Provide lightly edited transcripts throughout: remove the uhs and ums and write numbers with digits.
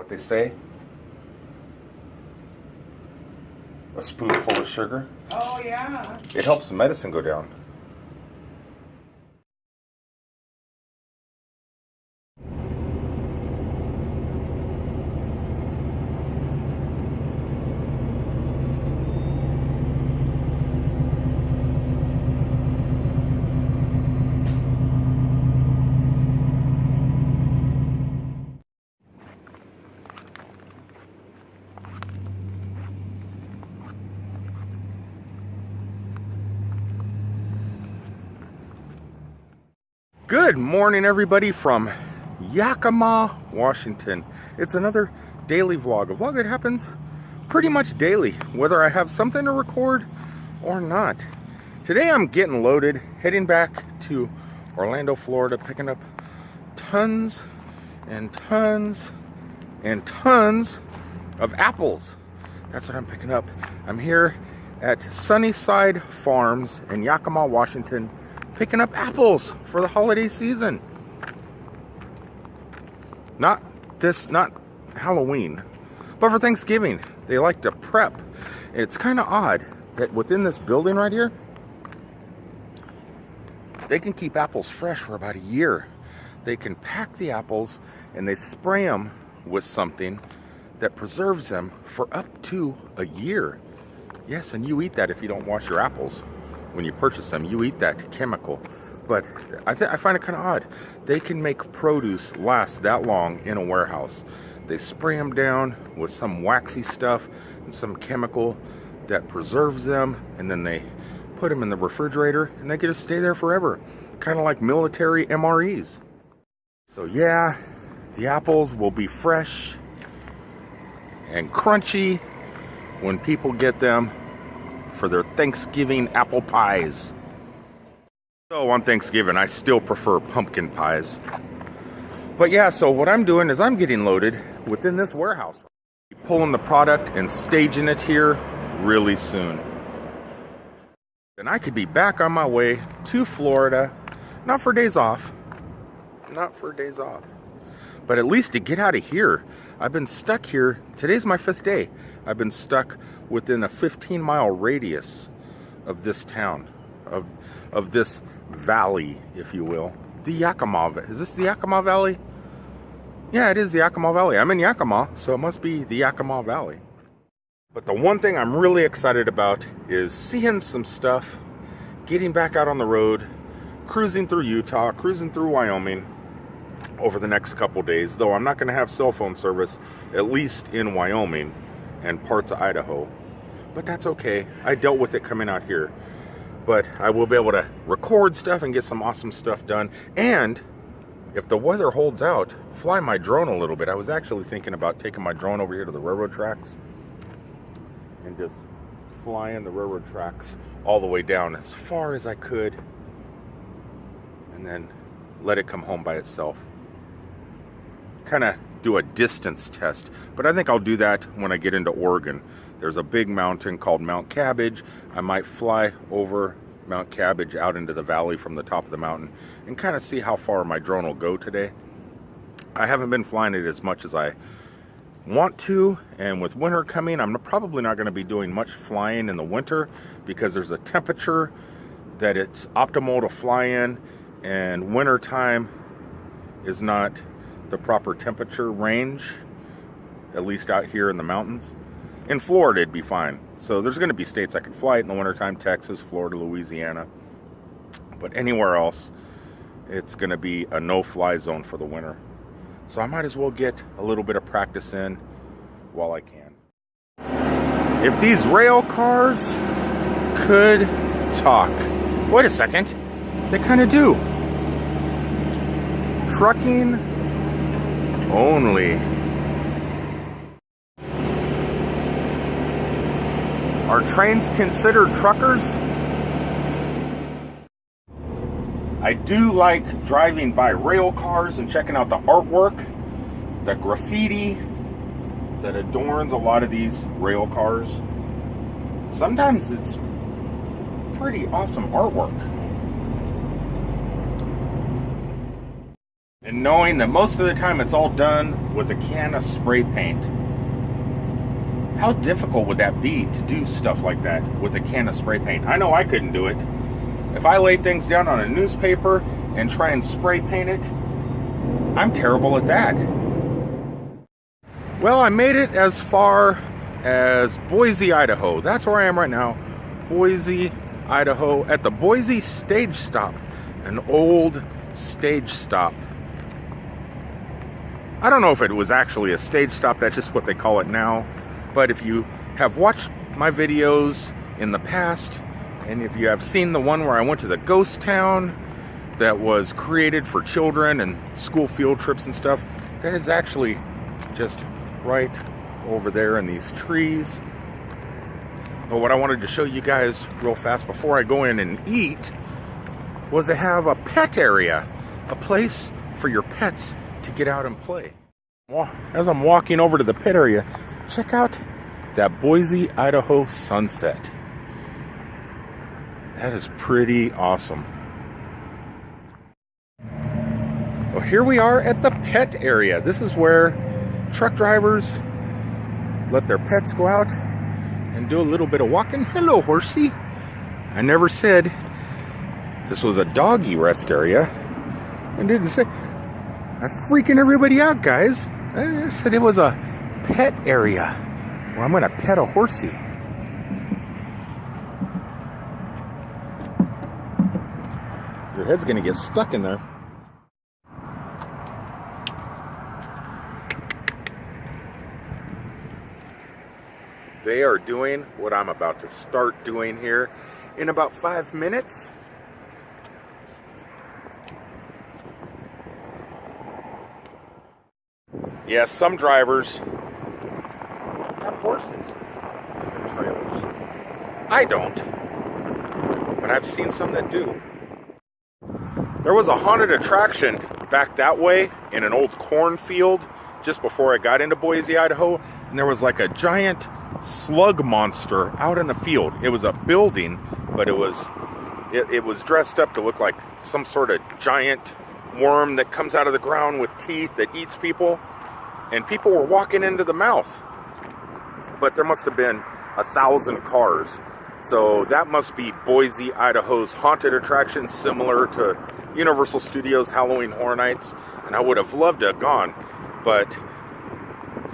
what they say? A spoonful of sugar. Oh, yeah. It helps the medicine go down. Good morning, everybody, from Yakima, Washington. It's another daily vlog, a vlog that happens pretty much daily, whether I have something to record or not. Today I'm getting loaded, heading back to Orlando, Florida, picking up tons and tons and tons of apples. That's what I'm picking up. I'm here at Sunnyside Farms in Yakima, Washington, picking up apples for the holiday season. Not Halloween, but for Thanksgiving. They like to prep. It's kind of odd that within this building right here, they can keep apples fresh for about a year. They can pack the apples and they spray them with something that preserves them for up to a year. Yes, and you eat that if you don't wash your apples. When you purchase them, you eat that chemical. But I find it kind of odd. They can make produce last that long in a warehouse. They spray them down with some waxy stuff and some chemical that preserves them, and then they put them in the refrigerator and they get to stay there forever. Kind of like military MREs. So yeah, the apples will be fresh and crunchy when people get them for their Thanksgiving apple pies. So on Thanksgiving, I still prefer pumpkin pies. But yeah, so what I'm doing is I'm getting loaded within this warehouse. Pulling the product and staging it here really soon. And I could be back on my way to Florida, not for days off, but at least to get out of here. I've been stuck here. Today's my 5th day. I've been stuck within a 15-mile radius of this town, of this valley, if you will. The Yakima. Is this the Yakima Valley? Yeah, it is the Yakima Valley. I'm in Yakima, so it must be the Yakima Valley. But the one thing I'm really excited about is seeing some stuff, getting back out on the road, cruising through Utah, cruising through Wyoming over the next couple days, though I'm not going to have cell phone service, at least in Wyoming and parts of Idaho. But that's okay. I dealt with it coming out here. But I will be able to record stuff and get some awesome stuff done. And if the weather holds out, fly my drone a little bit. I was actually thinking about taking my drone over here to the railroad tracks and just flying the railroad tracks all the way down as far as I could, and then let it come home by itself. Kind of do a distance test, but I think I'll do that when I get into Oregon. There's a big mountain called Mount Cabbage. I might fly over Mount Cabbage out into the valley from the top of the mountain and kind of see how far my drone will go today. I haven't been flying it as much as I want to, and with winter coming, I'm probably not going to be doing much flying in the winter because there's a temperature that it's optimal to fly in, and winter time is not the proper temperature range, at least out here in the mountains. In Florida, it'd be fine. So there's going to be states I could fly it in the wintertime: Texas, Florida, Louisiana. But anywhere else, it's going to be a no-fly zone for the winter. So I might as well get a little bit of practice in while I can. If these rail cars could talk. Wait a second. They kind of do. Trucking only. Are trains considered truckers? I do like driving by rail cars and checking out the artwork, the graffiti that adorns a lot of these rail cars. Sometimes it's pretty awesome artwork. And knowing that most of the time it's all done with a can of spray paint. How difficult would that be to do stuff like that with a can of spray paint? I know I couldn't do it. If I laid things down on a newspaper and try and spray paint it, I'm terrible at that. Well, I made it as far as Boise, Idaho. That's where I am right now. Boise, Idaho, at the Boise stage stop. An old stage stop. I don't know if it was actually a stage stop, that's just what they call it now. But if you have watched my videos in the past, and if you have seen the one where I went to the ghost town that was created for children and school field trips and stuff, that is actually just right over there in these trees. But what I wanted to show you guys real fast before I go in and eat was they have a pet area, a place for your pets to get out and play. Well, as I'm walking over to the pet area, check out that Boise, Idaho sunset. That is pretty awesome. Well, here we are at the pet area. This is where truck drivers let their pets go out and do a little bit of walking. Hello, horsey. I never said this was a doggy rest area. I didn't say. I'm freaking everybody out, guys. I said it was a pet area. Well, I'm going to pet a horsey. Your head's going to get stuck in there. They are doing what I'm about to start doing here in about 5 minutes. Yes, some drivers have horses in their trailers. I don't, but I've seen some that do. There was a haunted attraction back that way in an old cornfield just before I got into Boise, Idaho, and there was like a giant slug monster out in the field. It was a building, but it was dressed up to look like some sort of giant worm that comes out of the ground with teeth that eats people. And people were walking into the mouth. But there must have been 1,000 cars. So that must be Boise, Idaho's haunted attraction, similar to Universal Studios Halloween Horror Nights. And I would have loved to have gone. But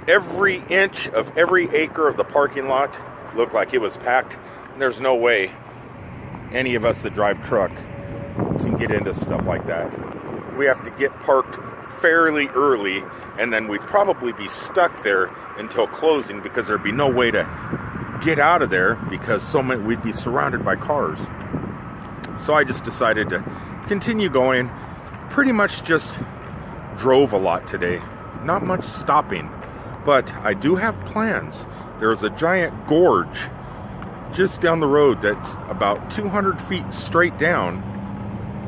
every inch of every acre of the parking lot looked like it was packed. And there's no way any of us that drive truck can get into stuff like that. We have to get parked fairly early, and then we'd probably be stuck there until closing because there'd be no way to get out of there because we'd be surrounded by cars. So I just decided to continue going. Pretty much just drove a lot today. Not much stopping, but I do have plans. There's a giant gorge just down the road that's about 200 feet straight down,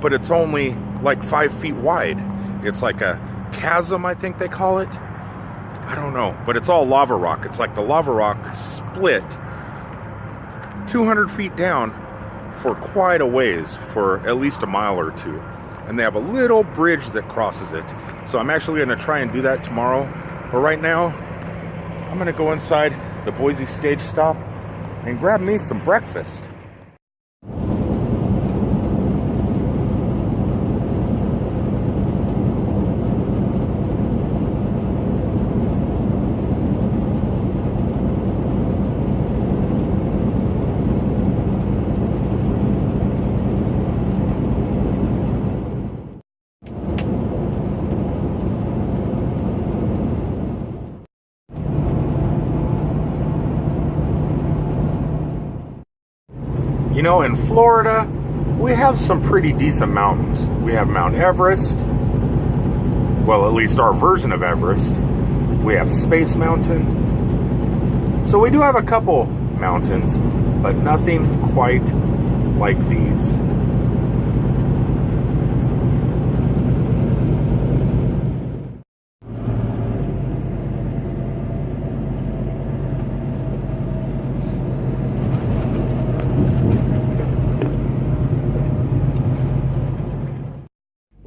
but it's only like 5 feet wide. It's like a chasm, I think they call it. I don't know, but it's all lava rock. It's like the lava rock split 200 feet down for quite a ways, for at least a mile or two. And they have a little bridge that crosses it. So I'm actually going to try and do that tomorrow. But right now, I'm going to go inside the Boise stage stop and grab me some breakfast. You know, in Florida, we have some pretty decent mountains. We have Mount Everest. Well, at least our version of Everest. We have Space Mountain. So we do have a couple mountains, but nothing quite like these.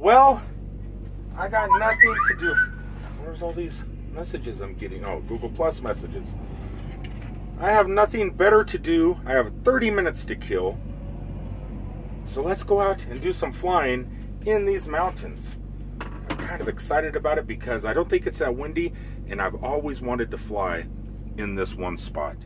Well, I I got nothing to do. Where's all these messages I'm getting? Oh, Google Plus messages. I have nothing better to do. I have 30 minutes to kill. So let's go out and do some flying in these mountains. I'm kind of excited about it because I don't think it's that windy, and I've always wanted to fly in this one spot.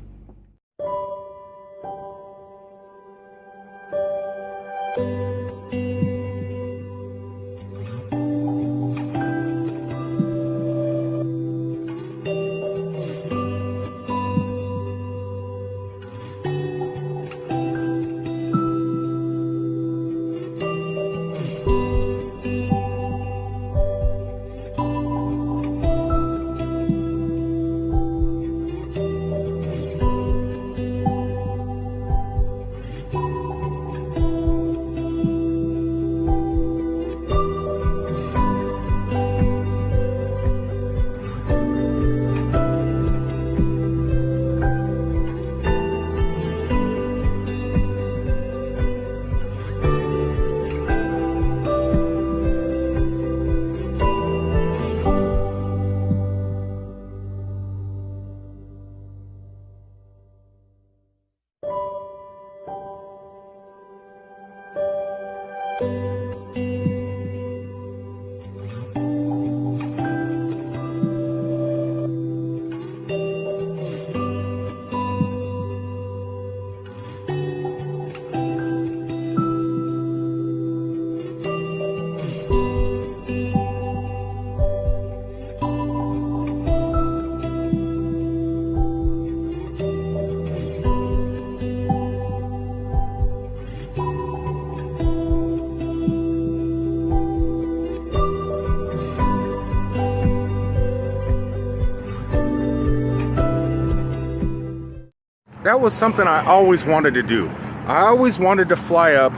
That was something I always wanted to do. I always wanted to fly up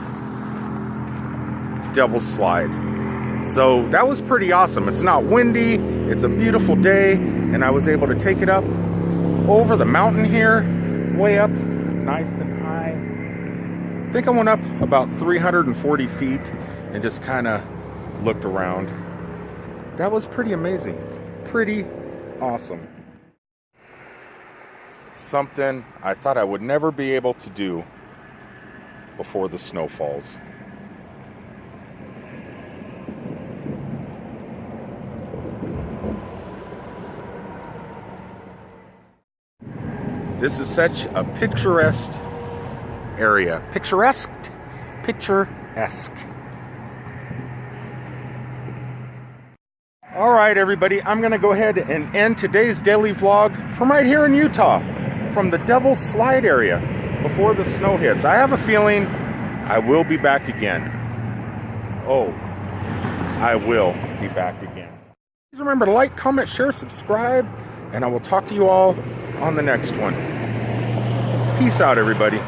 Devil's Slide. So that was pretty awesome. It's not windy, it's a beautiful day, and I was able to take it up over the mountain here, way up, nice and high. I think I went up about 340 feet and just kind of looked around. That was pretty amazing, pretty awesome. Something I thought I would never be able to do before the snow falls. This is such a picturesque area. Picturesque. All right, everybody, I'm going to go ahead and end today's daily vlog from right here in Utah, from the Devil's Slide area before the snow hits. I have a feeling I will be back again. Oh, I will be back again. Please remember to like, comment, share, subscribe, and I will talk to you all on the next one. Peace out, everybody.